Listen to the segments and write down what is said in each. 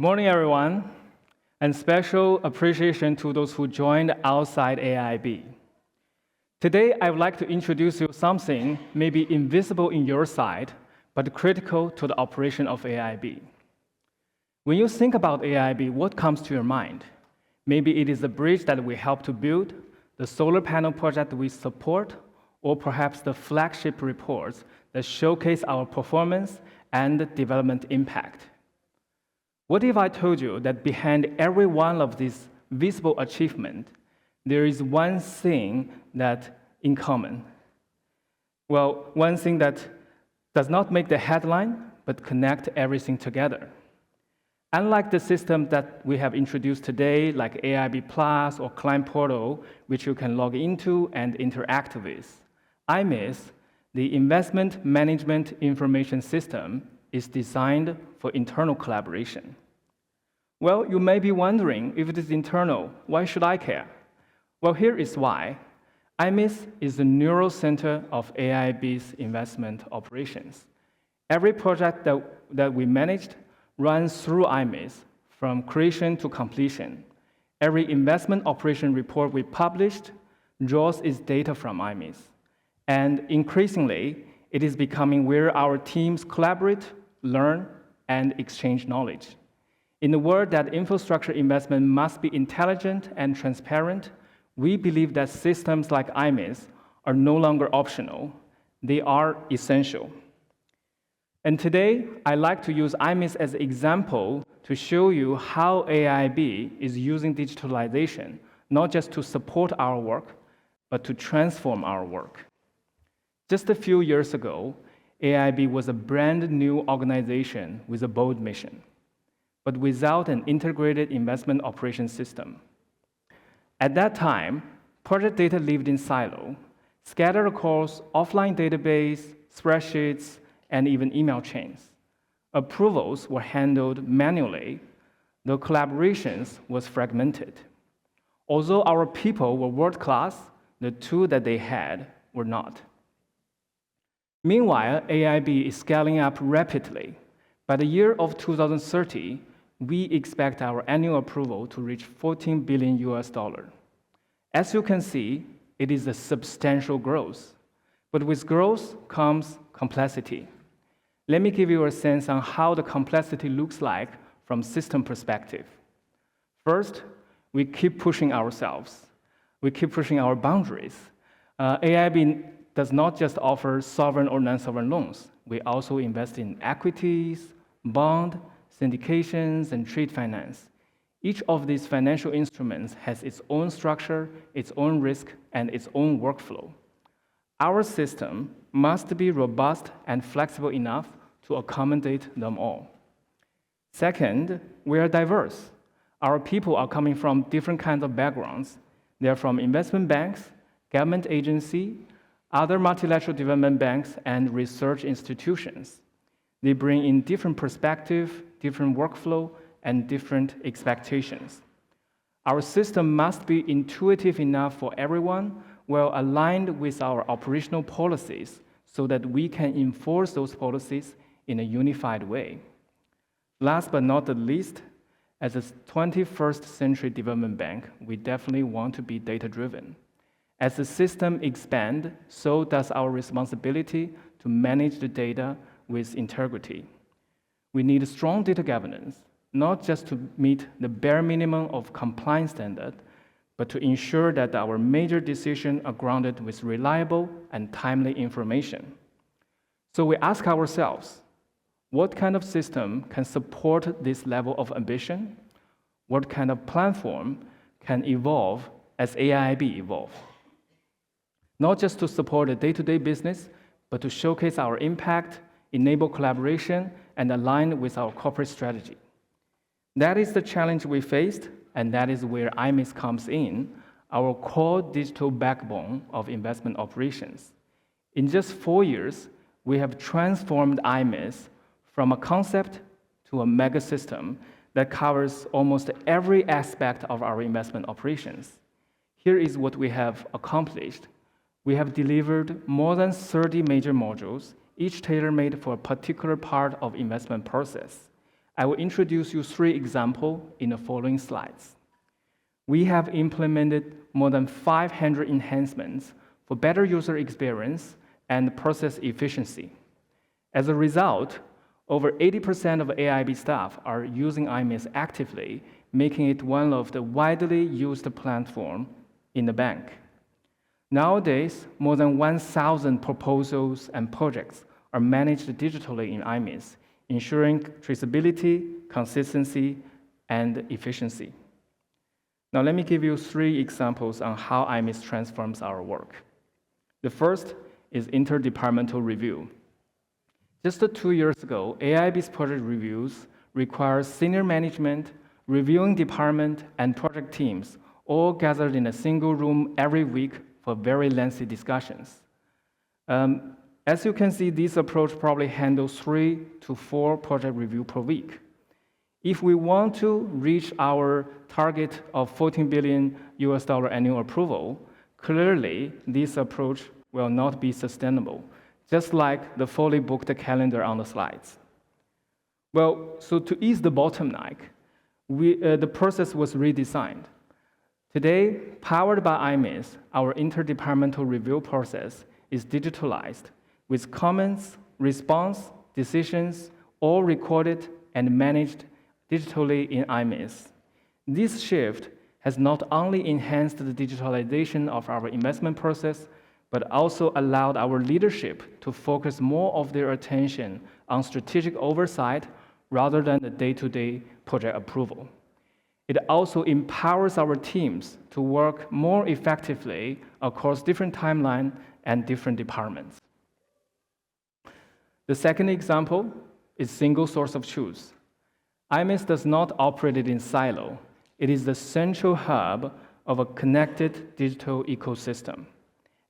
Good morning, everyone, and special appreciation to those who joined outside AIIB. Today, I would like to introduce you something maybe invisible in your side, but critical to the operation of AIIB. When you think about AIIB, what comes to your mind? Maybe it is the bridge that we help to build, the solar panel project we support, or perhaps the flagship reports that showcase our performance and development impact. What if I told you that behind every one of these visible achievements, there is one thing that in common? Well, one thing that does not make the headline, but connect everything together. Unlike the system that we have introduced today, like AIIB Plus or Client Portal, which you can log into and interact with, IMIS, the Investment Management Information System, is designed for internal collaboration. Well, you may be wondering, if it is internal, why should I care? Well, here is why. IMIS is the neural center of AIIB's investment operations. Every project that we managed runs through IMIS from creation to completion. Every investment operation report we published draws its data from IMIS. And increasingly, it is becoming where our teams collaborate, learn, and exchange knowledge. In a world that infrastructure investment must be intelligent and transparent, we believe that systems like IMIS are no longer optional. They are essential. And today, I'd like to use IMIS as an example to show you how AIIB is using digitalization, not just to support our work, but to transform our work. Just a few years ago, AIIB was a brand new organization with a bold mission, but without an integrated investment operations system. At that time, project data lived in silo, scattered across offline database, spreadsheets, and even email chains. Approvals were handled manually. The collaborations was fragmented. Although our people were world-class, the tools that they had were not. Meanwhile, AIIB is scaling up rapidly. By the year of 2030, we expect our annual approval to reach $14 billion. As you can see, it is a substantial growth. But with growth comes complexity. Let me give you a sense on how the complexity looks like from system perspective. First, we keep pushing ourselves. We keep pushing our boundaries. AIIB does not just offer sovereign or non-sovereign loans. We also invest in equities, bond, syndications, and trade finance. Each of these financial instruments has its own structure, its own risk, and its own workflow. Our system must be robust and flexible enough to accommodate them all. Second, we are diverse. Our people are coming from different kinds of backgrounds. They are from investment banks, government agencies, other multilateral development banks, and research institutions. They bring in different perspectives, different workflow, and different expectations. Our system must be intuitive enough for everyone, well aligned with our operational policies, so that we can enforce those policies in a unified way. Last but not the least, as a 21st century development bank, we definitely want to be data-driven. As the system expands, so does our responsibility to manage the data with integrity. We need strong data governance, not just to meet the bare minimum of compliance standard, but to ensure that our major decisions are grounded with reliable and timely information. So we ask ourselves, what kind of system can support this level of ambition? What kind of platform can evolve as AIIB evolves? Not just to support the day-to-day business, but to showcase our impact, enable collaboration, and align with our corporate strategy. That is the challenge we faced, and that is where IMIS comes in, our core digital backbone of investment operations. In just 4 years, we have transformed IMIS from a concept to a mega system that covers almost every aspect of our investment operations. Here is what we have accomplished. We have delivered more than 30 major modules, each tailor-made for a particular part of investment process. I will introduce you 3 examples in the following slides. We have implemented more than 500 enhancements for better user experience and process efficiency. As a result, over 80% of AIIB staff are using IMIS actively, making it one of the widely used platforms in the bank. Nowadays, more than 1,000 proposals and projects are managed digitally in IMIS, ensuring traceability, consistency, and efficiency. Now, let me give you 3 examples on how IMIS transforms our work. The first is interdepartmental review. Just 2 years ago, AIIB's project reviews require senior management, reviewing department, and project teams all gathered in a single room every week for very lengthy discussions. As you can see, this approach probably handles 3 to 4 project reviews per week. If we want to reach our target of $14 billion annual approval, clearly this approach will not be sustainable, just like the fully booked calendar on the slides. Well, so to ease the bottleneck, the process was redesigned. Today, powered by IMIS, our interdepartmental review process is digitalized, with comments, response, decisions, all recorded and managed digitally in IMIS. This shift has not only enhanced the digitalization of our investment process, but also allowed our leadership to focus more of their attention on strategic oversight rather than the day-to-day project approval. It also empowers our teams to work more effectively across different timelines and different departments. The second example is single source of truth. IMIS does not operate in silo. It is the central hub of a connected digital ecosystem.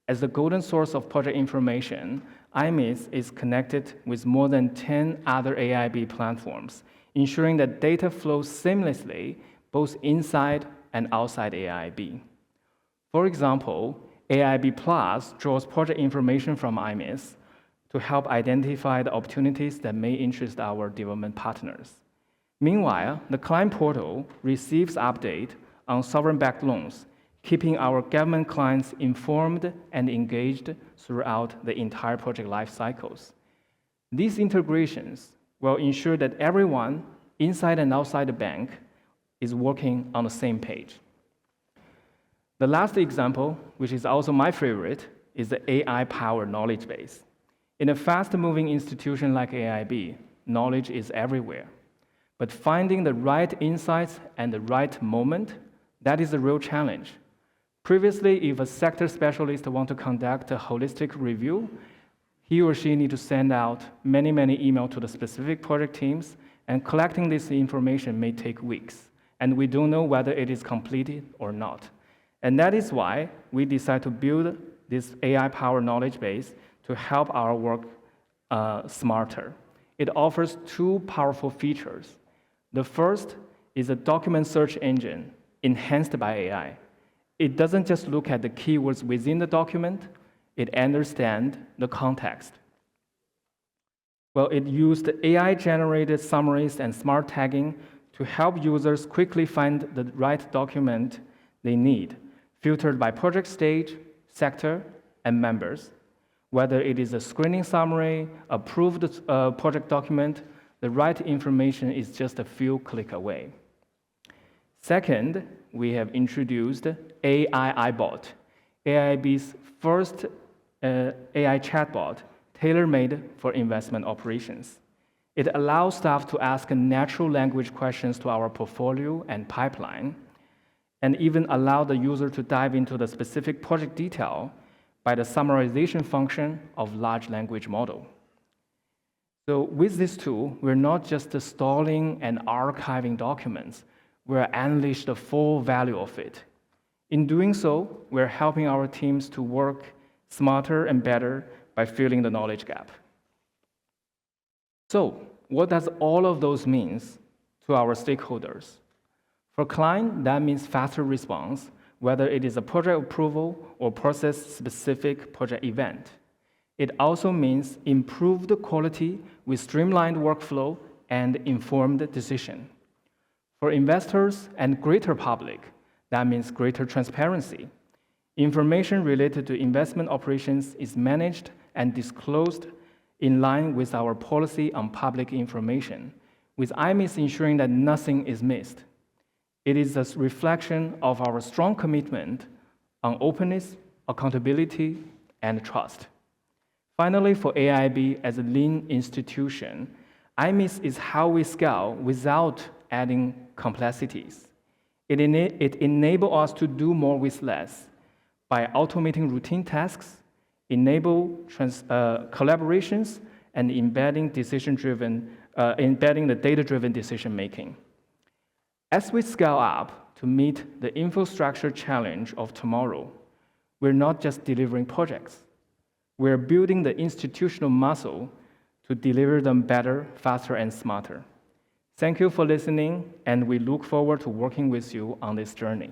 As the golden source of project information, IMIS is connected with more than 10 other AIIB platforms, ensuring that data flows seamlessly both inside and outside AIIB. For example, AIIB Plus draws project information from IMIS to help identify the opportunities that may interest our development partners. Meanwhile, the Client Portal receives updates on sovereign-backed loans, keeping our government clients informed and engaged throughout the entire project life cycles. These integrations will ensure that everyone inside and outside the bank is working on the same page. The last example, which is also my favorite, is the AI-powered knowledge base. In a fast-moving institution like AIIB, knowledge is everywhere. But finding the right insights and the right moment, that is a real challenge. Previously, if a sector specialist wants to conduct a holistic review, he or she needs to send out many emails to the specific project teams, and collecting this information may take weeks. And we don't know whether it is completed or not. And that is why we decided to build this AI-powered knowledge base to help our work smarter. It offers 2 powerful features. The first is a document search engine enhanced by AI. It doesn't just look at the keywords within the document, it understands the context. Well, it used AI-generated summaries and smart tagging to help users quickly find the right document they need, filtered by project stage, sector, and members. Whether it is a screening summary, approved project document, the right information is just a few clicks away. Second, we have introduced AIIBot, AIIB's first AI chatbot tailor-made for investment operations. It allows staff to ask natural language questions to our portfolio and pipeline, and even allow the user to dive into the specific project detail by the summarization function of large language model. So with this tool, we're not just stalling and archiving documents, we're unleashing the full value of it. In doing so, we're helping our teams to work smarter and better by filling the knowledge gap. So what does all of those mean to our stakeholders? For client, that means faster response, whether it is a project approval or process-specific project event. It also means improved quality with streamlined workflow and informed decision. For investors and greater public, that means greater transparency. Information related to investment operations is managed and disclosed in line with our policy on public information, with IMIS ensuring that nothing is missed. It is a reflection of our strong commitment on openness, accountability, and trust. Finally, for AIIB as a lean institution, IMIS is how we scale without adding complexities. It enables us to do more with less by automating routine tasks, enable collaborations, and embedding the data-driven decision-making. As we scale up to meet the infrastructure challenge of tomorrow, we're not just delivering projects. We're building the institutional muscle to deliver them better, faster, and smarter. Thank you for listening, and we look forward to working with you on this journey.